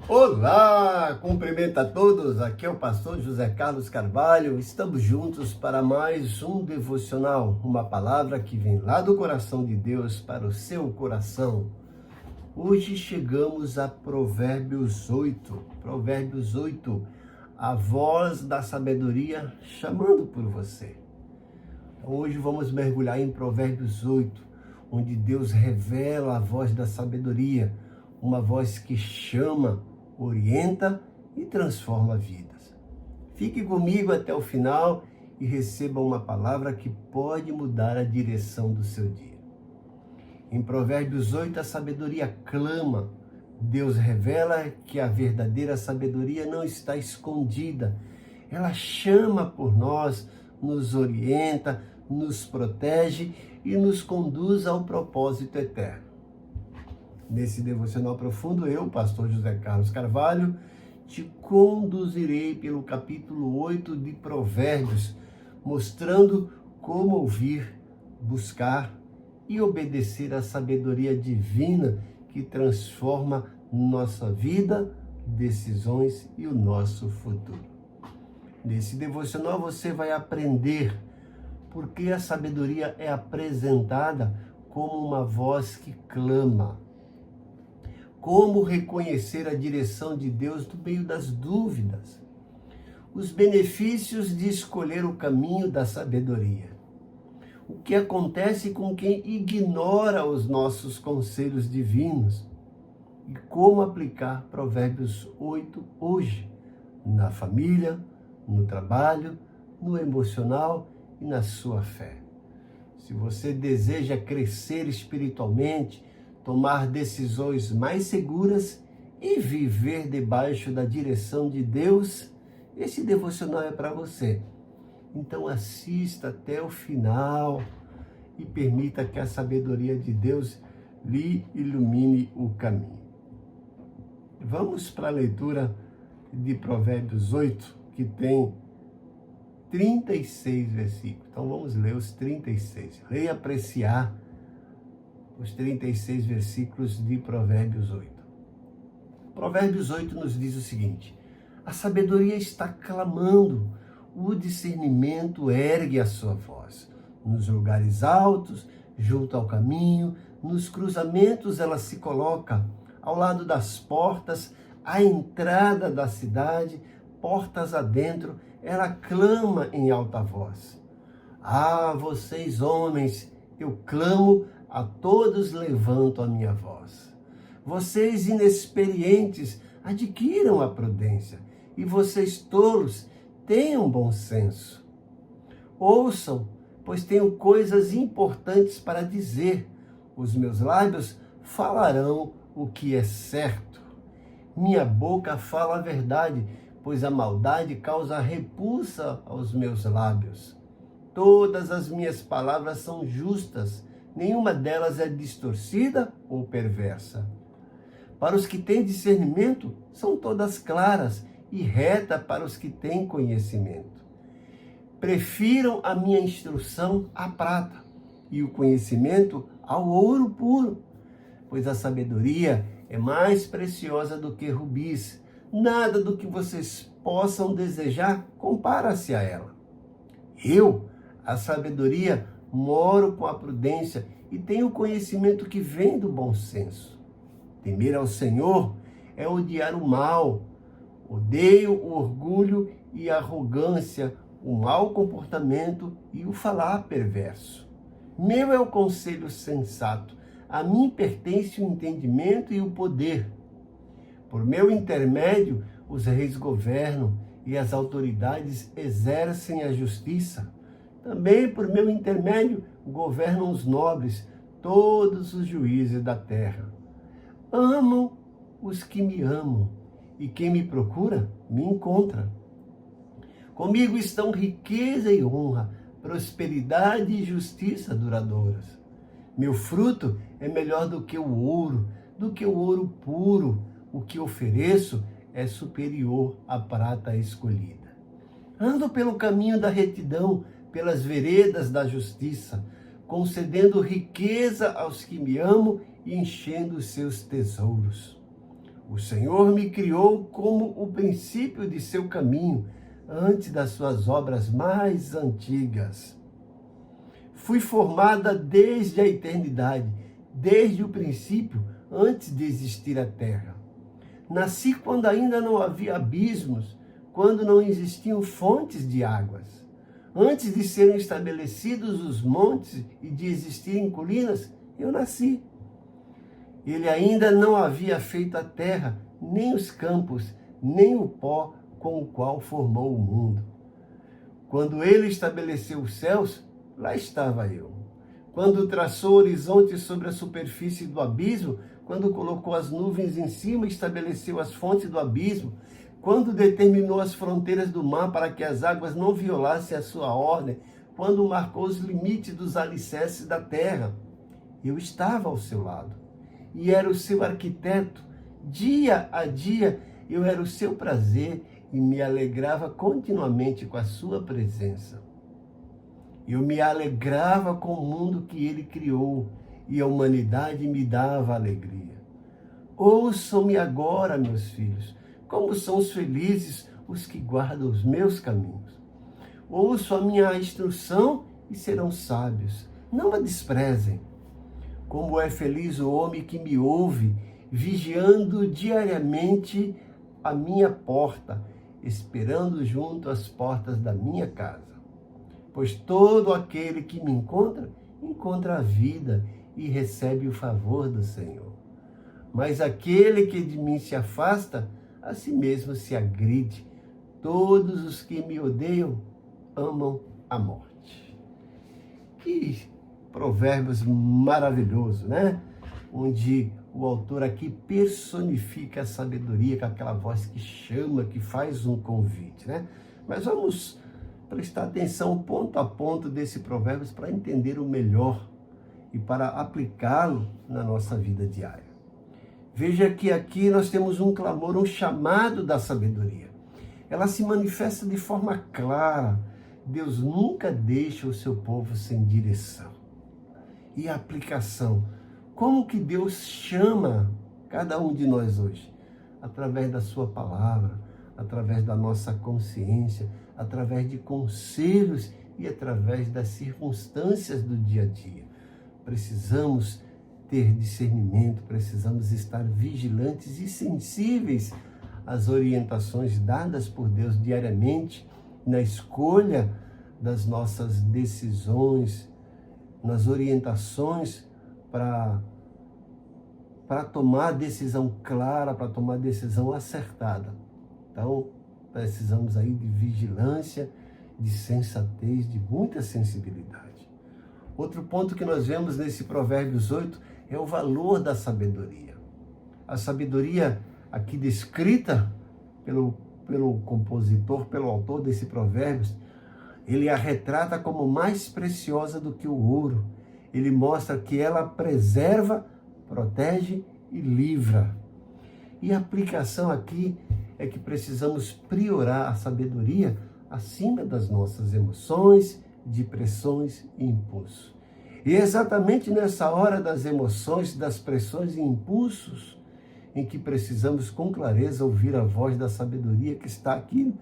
Olá, cumprimento a todos, aqui é o pastor José Carlos Carvalho, estamos juntos para mais um devocional, uma palavra que vem lá do coração de Deus para o seu coração. Hoje chegamos a Provérbios 8, a voz da sabedoria chamando por você. Então, hoje vamos mergulhar em Provérbios 8, onde Deus revela a voz da sabedoria, uma voz que chama, orienta e transforma vidas. Fique comigo até o final e receba uma palavra que pode mudar a direção do seu dia. Em Provérbios 8, a sabedoria clama. Deus revela que a verdadeira sabedoria não está escondida. Ela chama por nós, nos orienta, nos protege e nos conduz ao propósito eterno. Nesse devocional profundo, eu, pastor José Carlos Carvalho, te conduzirei pelo capítulo 8 de Provérbios, mostrando como ouvir, buscar e obedecer à sabedoria divina que transforma nossa vida, decisões e o nosso futuro. Nesse devocional você vai aprender por que a sabedoria é apresentada como uma voz que clama. Como reconhecer a direção de Deus no meio das dúvidas. Os benefícios de escolher o caminho da sabedoria. O que acontece com quem ignora os nossos conselhos divinos. E como aplicar Provérbios 8 hoje, na família, no trabalho, no emocional e na sua fé. Se você deseja crescer espiritualmente, tomar decisões mais seguras e viver debaixo da direção de Deus, esse devocional é para você. Então assista até o final e permita que a sabedoria de Deus lhe ilumine o caminho. Vamos para a leitura de Provérbios 8, que tem 36 versículos. Então vamos ler os 36. Leia e apreciar os 36 versículos de Provérbios 8. Provérbios 8 nos diz o seguinte: a sabedoria está clamando, o discernimento ergue a sua voz. Nos lugares altos, junto ao caminho, nos cruzamentos ela se coloca, ao lado das portas, à entrada da cidade, portas adentro, ela clama em alta voz. Ah, vocês homens, eu clamo, a todos levanto a minha voz. Vocês inexperientes, adquiram a prudência, e vocês tolos, tenham bom senso. Ouçam, pois tenho coisas importantes para dizer. Os meus lábios falarão o que é certo. Minha boca fala a verdade, pois a maldade causa repulsa aos meus lábios. Todas as minhas palavras são justas, nenhuma delas é distorcida ou perversa. Para os que têm discernimento, são todas claras e reta para os que têm conhecimento. Prefiram a minha instrução à prata e o conhecimento ao ouro puro, pois a sabedoria é mais preciosa do que rubis. Nada do que vocês possam desejar compara-se a ela. Eu, a sabedoria, moro com a prudência e tenho o conhecimento que vem do bom senso. Temer ao Senhor é odiar o mal. Odeio o orgulho e a arrogância, o mau comportamento e o falar perverso. Meu é o conselho sensato. A mim pertence o entendimento e o poder. Por meu intermédio, os reis governam e as autoridades exercem a justiça. Também por meu intermédio governam os nobres, todos os juízes da terra. Amam os que me amam, e quem me procura, me encontra. Comigo estão riqueza e honra, prosperidade e justiça duradouras. Meu fruto é melhor do que o ouro puro. O que ofereço é superior à prata escolhida. Ando pelo caminho da retidão, pelas veredas da justiça, concedendo riqueza aos que me amam e enchendo os seus tesouros. O Senhor me criou como o princípio de seu caminho, antes das suas obras mais antigas. Fui formada desde a eternidade, desde o princípio, antes de existir a terra. Nasci quando ainda não havia abismos, quando não existiam fontes de águas. Antes de serem estabelecidos os montes e de existirem colinas, eu nasci. Ele ainda não havia feito a terra, nem os campos, nem o pó com o qual formou o mundo. Quando ele estabeleceu os céus, lá estava eu. Quando traçou o horizonte sobre a superfície do abismo, quando colocou as nuvens em cima e estabeleceu as fontes do abismo, quando determinou as fronteiras do mar para que as águas não violassem a sua ordem, quando marcou os limites dos alicerces da terra, eu estava ao seu lado e era o seu arquiteto. Dia a dia eu era o seu prazer e me alegrava continuamente com a sua presença. Eu me alegrava com o mundo que ele criou e a humanidade me dava alegria. Ouçam-me agora, meus filhos, como são felizes os que guardam os meus caminhos. Ouçam a minha instrução e serão sábios. Não a desprezem. Como é feliz o homem que me ouve, vigiando diariamente a minha porta, esperando junto às portas da minha casa. Pois todo aquele que me encontra, encontra a vida e recebe o favor do Senhor. Mas aquele que de mim se afasta, a si mesmo se agride. Todos os que me odeiam amam a morte. Que provérbios maravilhoso, né? Onde o autor aqui personifica a sabedoria com aquela voz que chama, que faz um convite, né? Mas vamos prestar atenção ponto a ponto desse provérbios para entender o melhor e para aplicá-lo na nossa vida diária. Veja que aqui nós temos um clamor, um chamado da sabedoria. Ela se manifesta de forma clara. Deus nunca deixa o seu povo sem direção. E a aplicação. Como que Deus chama cada um de nós hoje? Através da sua palavra, através da nossa consciência, através de conselhos e através das circunstâncias do dia a dia. Precisamos ter discernimento, precisamos estar vigilantes e sensíveis às orientações dadas por Deus diariamente na escolha das nossas decisões, nas orientações para tomar decisão clara, para tomar decisão acertada. Então, precisamos aí de vigilância, de sensatez, de muita sensibilidade. Outro ponto que nós vemos nesse Provérbios 8 é o valor da sabedoria. A sabedoria aqui descrita pelo compositor, pelo autor desse Provérbios, ele a retrata como mais preciosa do que o ouro. Ele mostra que ela preserva, protege e livra. E a aplicação aqui é que precisamos priorar a sabedoria acima das nossas emoções, depressões e impulsos. E é exatamente nessa hora das emoções, das pressões e impulsos, em que precisamos com clareza ouvir a voz da sabedoria que está aqui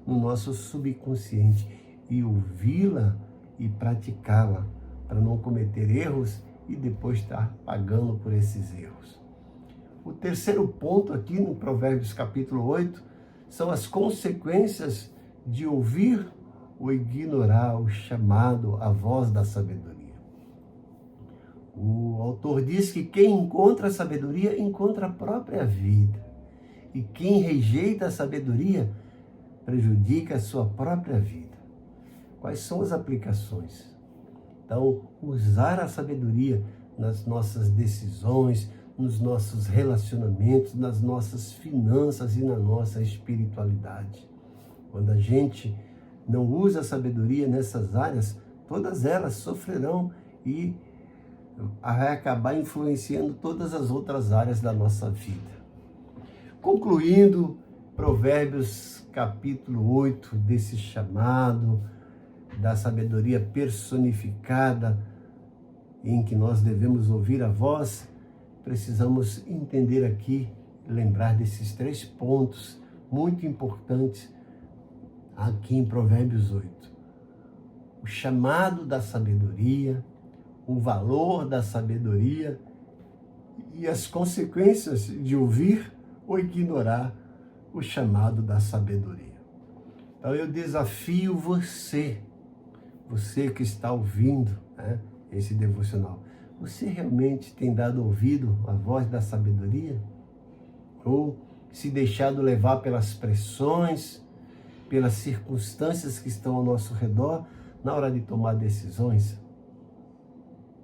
no nosso subconsciente e ouvi-la e praticá-la para não cometer erros e depois estar pagando por esses erros. O terceiro ponto aqui no Provérbios capítulo 8 são as consequências de ouvir ou ignorar o chamado, a voz da sabedoria. O autor diz que quem encontra a sabedoria encontra a própria vida. E quem rejeita a sabedoria prejudica a sua própria vida. Quais são as aplicações? Então, usar a sabedoria nas nossas decisões, nos nossos relacionamentos, nas nossas finanças e na nossa espiritualidade. Quando a gente não usa a sabedoria nessas áreas, todas elas sofrerão e vai acabar influenciando todas as outras áreas da nossa vida. Concluindo, Provérbios capítulo 8, desse chamado da sabedoria personificada, em que nós devemos ouvir a voz, precisamos entender aqui lembrar desses 3 pontos muito importantes aqui em Provérbios 8. O chamado da sabedoria, o valor da sabedoria e as consequências de ouvir ou ignorar o chamado da sabedoria. Então eu desafio você que está ouvindo, né, esse devocional, você realmente tem dado ouvido à voz da sabedoria? Ou se deixado levar pelas pressões, pelas circunstâncias que estão ao nosso redor na hora de tomar decisões?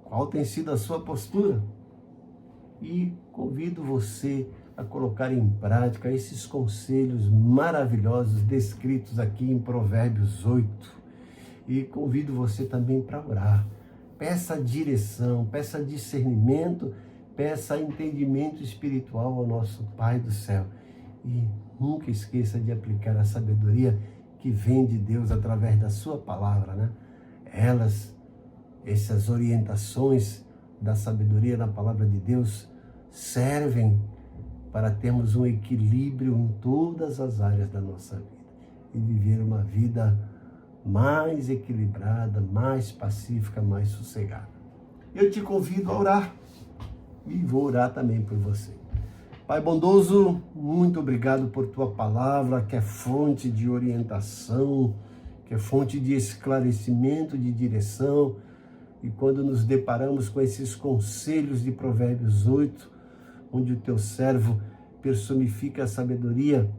Qual tem sido a sua postura? E convido você a colocar em prática esses conselhos maravilhosos descritos aqui em Provérbios 8. E convido você também para orar. Peça direção, peça discernimento, peça entendimento espiritual ao nosso Pai do céu. E nunca esqueça de aplicar a sabedoria que vem de Deus através da sua palavra, né? Essas orientações da sabedoria na palavra de Deus servem para termos um equilíbrio em todas as áreas da nossa vida e viver uma vida mais equilibrada, mais pacífica, mais sossegada. Eu te convido a orar e vou orar também por você. Pai bondoso, muito obrigado por tua palavra, que é fonte de orientação, que é fonte de esclarecimento, de direção. E quando nos deparamos com esses conselhos de Provérbios 8, onde o teu servo personifica a sabedoria,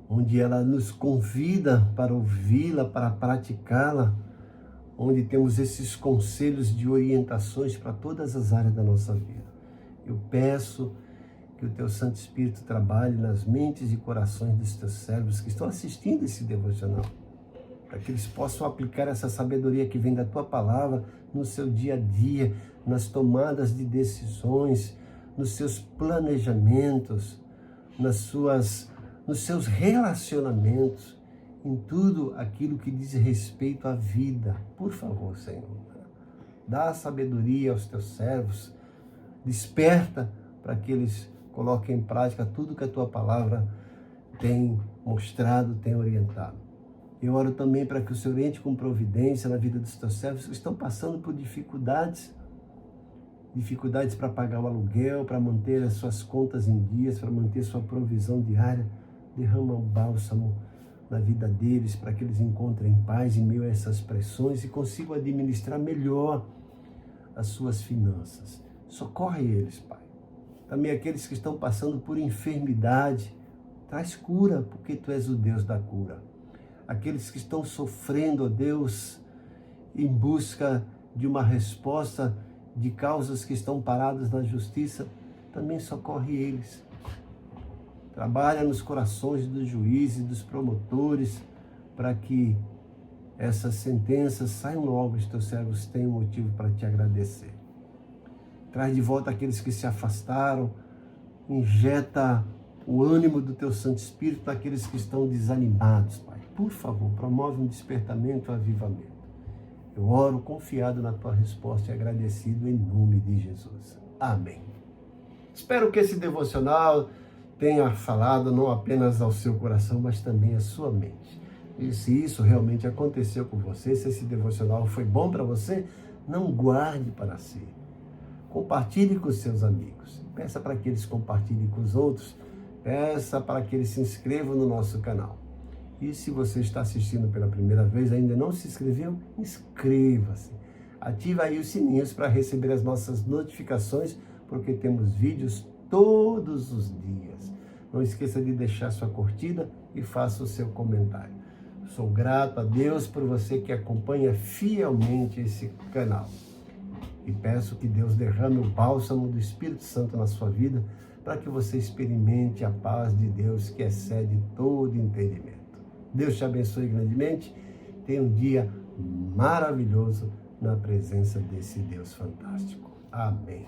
onde ela nos convida para ouvi-la, para praticá-la, onde temos esses conselhos de orientações para todas as áreas da nossa vida. Eu peço que o teu Santo Espírito trabalhe nas mentes e corações dos teus servos que estão assistindo esse devocional, para que eles possam aplicar essa sabedoria que vem da tua palavra no seu dia a dia, nas tomadas de decisões, nos seus planejamentos, nos seus relacionamentos, em tudo aquilo que diz respeito à vida. Por favor, Senhor, dá sabedoria aos teus servos, desperta para que eles coloquem em prática tudo que a tua palavra tem mostrado, tem orientado. Eu oro também para que o Senhor entre com providência na vida dos teus servos que estão passando por dificuldades para pagar o aluguel, para manter as suas contas em dias, para manter sua provisão diária. Derrama um bálsamo na vida deles para que eles encontrem paz em meio a essas pressões e consigam administrar melhor as suas finanças. Socorre eles, Pai. Também aqueles que estão passando por enfermidade, traz cura, porque Tu és o Deus da cura. Aqueles que estão sofrendo, ó Deus, em busca de uma resposta de causas que estão paradas na justiça, também socorre eles. Trabalha nos corações dos juízes, dos promotores, para que essas sentenças saiam logo, os teus servos tenham motivo para te agradecer. Traz de volta aqueles que se afastaram, injeta o ânimo do teu Santo Espírito naqueles que estão desanimados, Pai. Por favor, promove um despertamento, um avivamento. Eu oro confiado na tua resposta e agradecido em nome de Jesus. Amém. Espero que esse devocional tenha falado não apenas ao seu coração, mas também à sua mente. E se isso realmente aconteceu com você, se esse devocional foi bom para você, não guarde para si. Compartilhe com os seus amigos. Peça para que eles compartilhem com os outros. Peça para que eles se inscrevam no nosso canal. E se você está assistindo pela primeira vez, ainda não se inscreveu, inscreva-se. Ative aí os sininhos para receber as nossas notificações, porque temos vídeos todos os dias. Não esqueça de deixar sua curtida e faça o seu comentário. Sou grato a Deus por você que acompanha fielmente esse canal. E peço que Deus derrame o bálsamo do Espírito Santo na sua vida, para que você experimente a paz de Deus que excede todo entendimento. Deus te abençoe grandemente. Tenha um dia maravilhoso na presença desse Deus fantástico. Amém.